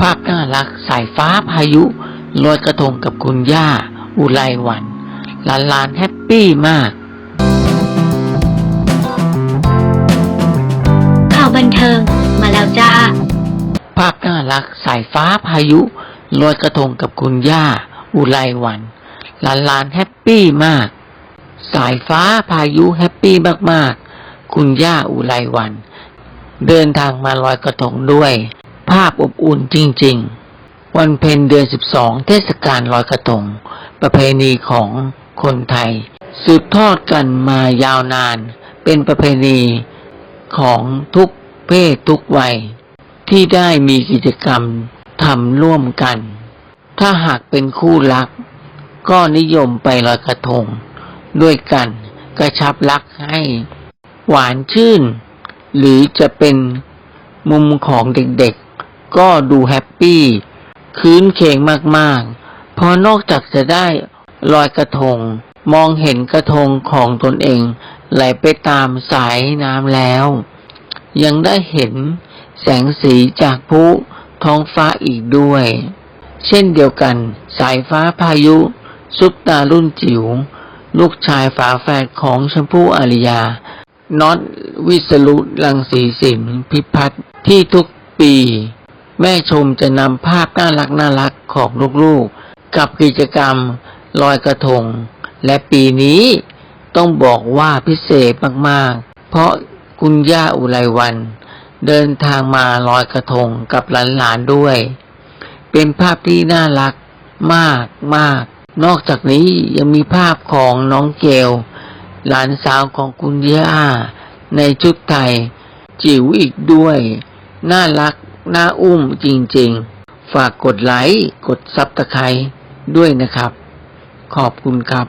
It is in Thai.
ภาพน่ารักสายฟ้าพายุลอยกระทงกับคุณย่าอุไรวรรณหลานๆแฮปปี้มากข่าวบันเทิงมาแล้วจ้าภาพน่ารักสายฟ้าพายุลอยกระทงกับคุณย่าอุไรวรรณหลานๆแฮปปี้มากสายฟ้าพายุแฮปปี้มากๆคุณย่าอุไรวรรณเดินทางมาลอยกระทงด้วยภาพอบอุ่นจริงๆวันเพ็ญเดือน12เทศกาลลอยกระทงประเพณีของคนไทยสืบทอดกันมายาวนานเป็นประเพณีของทุกเพศทุกวัยที่ได้มีกิจกรรมทำร่วมกันถ้าหากเป็นคู่รักก็นิยมไปลอยกระทงด้วยกันกระชับรักให้หวานชื่นหรือจะเป็นมุมของเด็กๆก็ดูแฮปปี้คืนเคงมากๆเพราะนอกจากจะได้ลอยกระทงมองเห็นกระทงของตนเองไหลไปตามสายน้ำแล้วยังได้เห็นแสงสีจากพลุท้องฟ้าอีกด้วยเช่นเดียวกันสายฟ้าพายุซุปตารุ่นจิ๋วลูกชายฝาแฝดของชมพู่อาริยาน็อตวิศรุรังสีสินพิพัฒน์ที่ทุกปีแม่ชมจะนำภาพน่ารักของลูกๆกับกิจกรรมลอยกระทงและปีนี้ต้องบอกว่าพิเศษมากๆเพราะคุณย่าอุไรวรรณเดินทางมาลอยกระทงกับหลานๆด้วยเป็นภาพที่น่ารักมากนอกจากนี้ยังมีภาพของน้องเกลหลานสาวของคุณย่าในชุดไทยจิ๋วอีกด้วยน่ารักน่าอุ้มจริงๆฝากกดไลค์กดซับสไครบ์ด้วยนะครับขอบคุณครับ